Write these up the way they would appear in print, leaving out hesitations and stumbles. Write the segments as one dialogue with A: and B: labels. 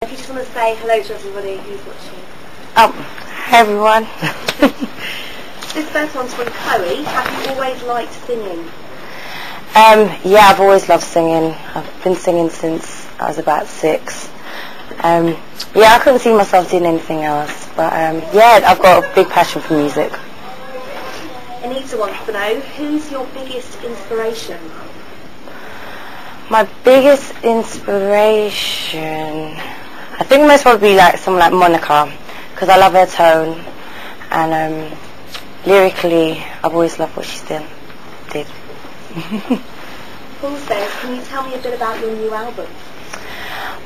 A: If you just want to say hello to everybody who's watching.
B: Hi everyone.
A: This first one's from Chloe. Have you always liked singing?
B: Yeah, I've always loved singing. I've been singing since I was about 6. Yeah, I couldn't see myself doing anything else. But yeah, I've got a big passion for music.
A: Anita wants to know, who's your biggest inspiration?
B: My biggest inspiration, I think most probably like someone like Monica, because I love her tone, and lyrically, I've always loved what she's did.
A: Paul says, can you tell me a bit about your new album?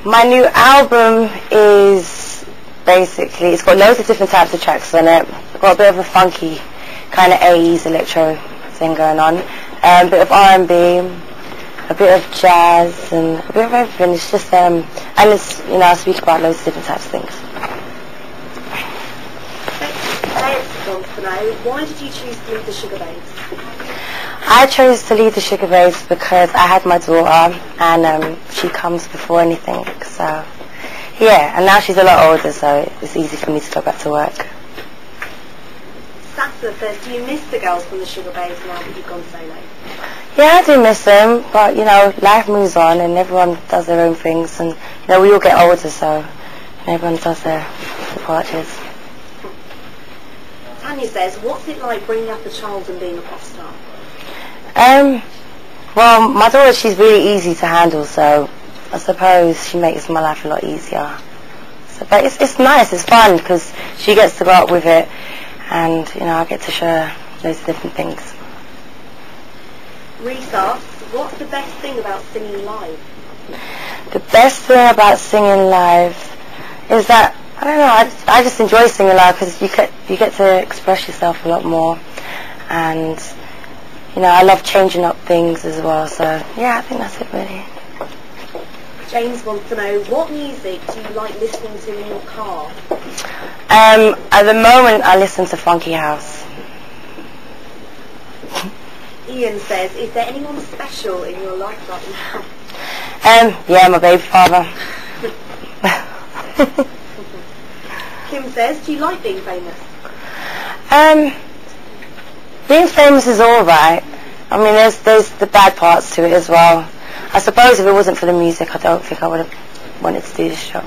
B: My new album is basically, it's got loads of different types of tracks on it. It's got a bit of a funky kind of 80s electro thing going on, a bit of R&B, a bit of jazz, and a bit of everything. It's just, and it's, you know, I speak about loads of different types of things.
A: Next wants to know, why did you choose to leave the Sugar Babes?
B: I chose to leave the Sugar Babes because I had my daughter, and she comes before anything, so yeah, and now she's a lot older, so it's easy for me to go back to work.
A: Sasa says, do you miss the girls from the Sugar Babes now that you've gone solo?
B: Yeah, I do miss them, but you know, life moves on and everyone does their own things, and you know, we all get older, so everyone does their departures.
A: Tanya says, what's it like bringing up a child and being a pop star?
B: Well, my daughter, she's really easy to handle, so I suppose she makes my life a lot easier. So, but it's nice, it's fun, because she gets to go up with it, and you know, I get to show her loads of different things.
A: Reese asks, what's the best thing about singing live?
B: The best thing about singing live is that, I don't know, I just enjoy singing live because you get to express yourself a lot more, and you know, I love changing up things as well, so yeah, I think that's it really.
A: James wants to know, what music do you like listening to in your car?
B: At the moment I listen to funky house.
A: Ian says, is there anyone special in your life right now?
B: Yeah, my baby father.
A: Kim says, do you like being famous?
B: Being famous is alright. I mean, there's the bad parts to it as well. I suppose if it wasn't for the music, I don't think I would have wanted to do this show.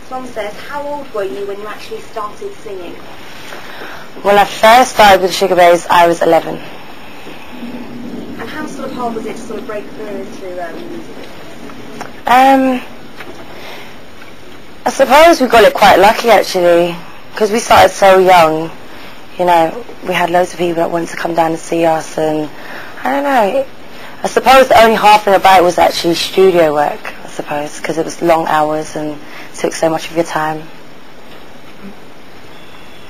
A: Tom says, how old were you when you actually started singing?
B: When I first started with the Sugar Babes, I was 11.
A: And how sort of hard was it to sort of break through into music?
B: I suppose we got it quite lucky actually, because we started so young. You know, we had loads of people that wanted to come down and see us, and I don't know. I suppose the only hard thing about it was actually studio work, I suppose, because it was long hours and took so much of your time.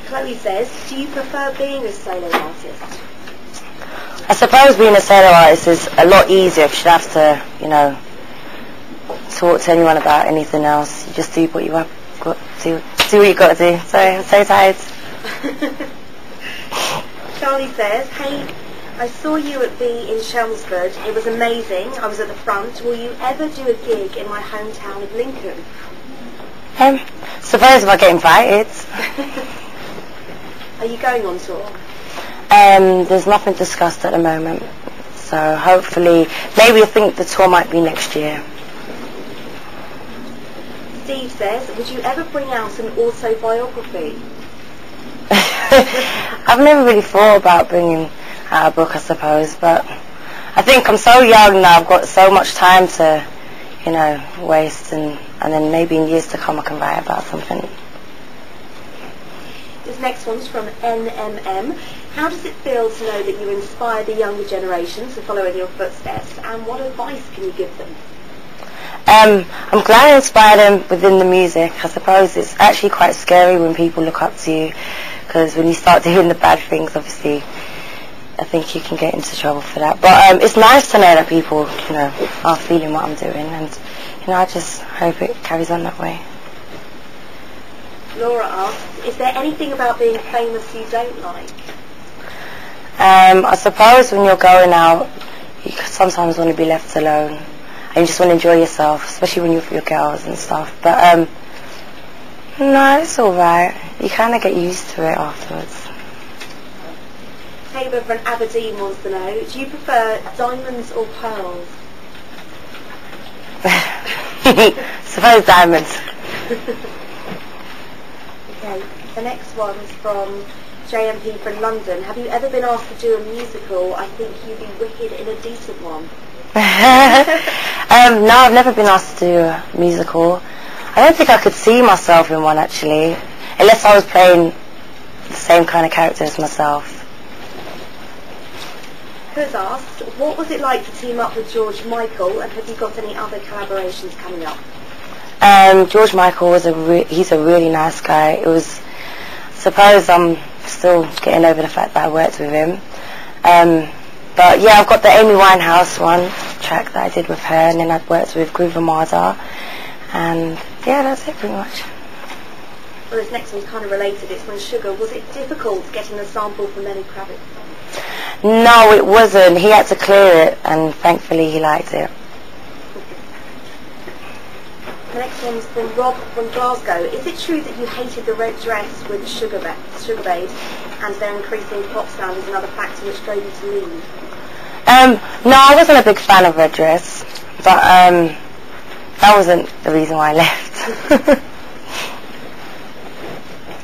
A: Chloe says, do you prefer being a solo artist?
B: I suppose being a solo artist is a lot easier if you don't have to, you know, talk to anyone about anything else. You just do what you have got to do what you got to do. Sorry, I'm so tired.
A: Charlie says, hey, I saw you at the in Chelmsford. It was amazing. I was at the front. Will you ever do a gig in my hometown of Lincoln?
B: Suppose if I get invited.
A: Are you going on tour?
B: There's nothing discussed at the moment. So hopefully, maybe I think the tour might be next year.
A: Steve says, would you ever bring out an autobiography?
B: I've never really thought about bringing out a book, I suppose, but I think I'm so young now, I've got so much time to, you know, waste, and then maybe in years to come I can write about something.
A: This next one's from NMM. How does it feel to know that you inspire the younger generation to follow in your footsteps, and what advice can you give them?
B: I'm glad I inspired them within the music. I suppose it's actually quite scary when people look up to you, because when you start doing the bad things, obviously, I think you can get into trouble for that. But it's nice to know that people, you know, are feeling what I'm doing, and you know, I just hope it carries on that way.
A: Laura asks, is there anything about being famous you don't like?
B: I suppose when you're going out, you sometimes want to be left alone. and you just want to enjoy yourself, especially when you're with your girls and stuff. But no, it's alright. You kind of get used to it afterwards.
A: Tabor from Aberdeen wants to know, do you prefer diamonds or pearls?
B: Suppose diamonds.
A: Okay, the next one's from JMP from London. Have you ever been asked to do a musical? I think you'd be wicked in a decent one.
B: No, I've never been asked to do a musical. I don't think I could see myself in one actually, unless I was playing the same kind of character as myself.
A: Who's asked, what was it like to team up with George Michael, and have you got any other collaborations coming up?
B: George Michael was he's a really nice guy. It was, I suppose I'm still getting over the fact that I worked with him. But yeah, I've got the Amy Winehouse one track that I did with her, and then I've worked with Groove Armada, and yeah, that's it pretty much.
A: Well, this next one's kind of related. It's from Sugar. Was it difficult getting a sample from Lenny Kravitz?
B: No, it wasn't. He had to clear it, and thankfully he liked it.
A: The next one's from Rob from Glasgow. Is it true that you hated the red dress with Sugar Babe, and their increasing pop sound is another factor which drove you to leave?
B: No, I wasn't a big fan of red dress, but that wasn't the reason why I left.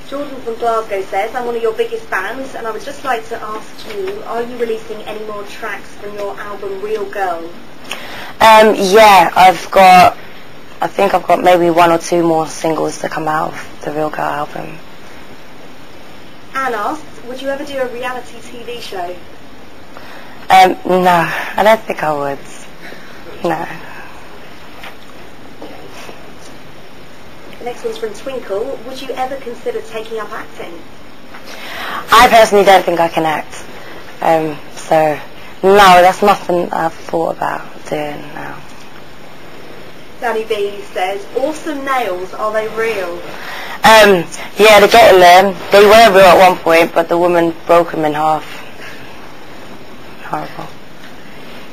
A: Jordan from Glasgow says, I'm one of your biggest fans, and I would just like to ask you, are you releasing any more tracks from your album Real Girl?
B: Yeah, I think I've got maybe 1 or 2 more singles to come out of the Real Girl album.
A: Anne asked, would you ever do a reality TV show?
B: No, I don't think I would. No.
A: The next one's from Twinkle. Would you ever consider taking up acting?
B: I personally don't think I can act. So, no, that's nothing I've thought about doing now.
A: Danny B says, awesome nails, are they real?
B: Yeah, they're getting there. They were real at one point, but the woman broke them in half. Horrible.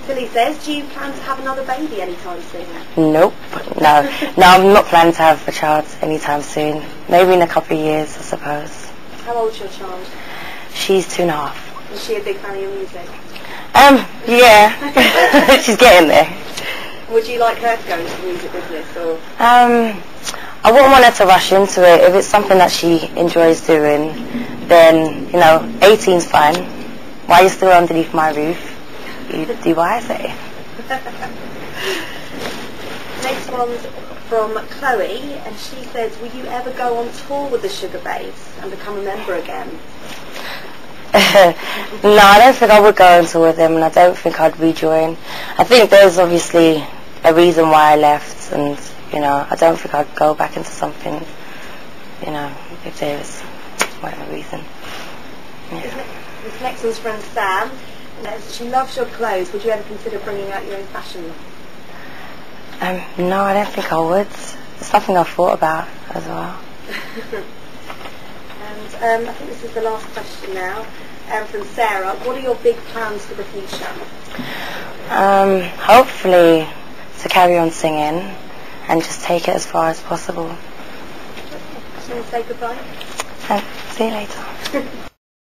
A: Tilly says, do you plan to have another baby anytime soon?
B: Nope. No, I'm not planning to have a child anytime soon. Maybe in a couple of years, I suppose.
A: How old's your child?
B: She's 2.5.
A: Is she a big fan of your music?
B: Yeah. She's getting there.
A: Would you like her to go into the music business, or?
B: I wouldn't want her to rush into it. If it's something that she enjoys doing, then, 18's fine. While you're still underneath my roof, you do what I say.
A: Next one's from Chloe, and she says, will you ever go on tour with the Sugar Babes and become a member again?
B: No, I don't think I would go on tour with them, and I don't think I'd rejoin. I think there's obviously a reason why I left, and I don't think I'd go back into something, if there's whatever reason. Yeah.
A: This next one's from Sam. She loves your clothes. Would you ever consider bringing out your own fashion line?
B: No, I don't think I would. It's something I've thought about as well.
A: And I think this is the last question now. From Sarah. What are your big plans for the future?
B: Hopefully to carry on singing and just take it as far as possible.
A: So say goodbye.
B: See you later.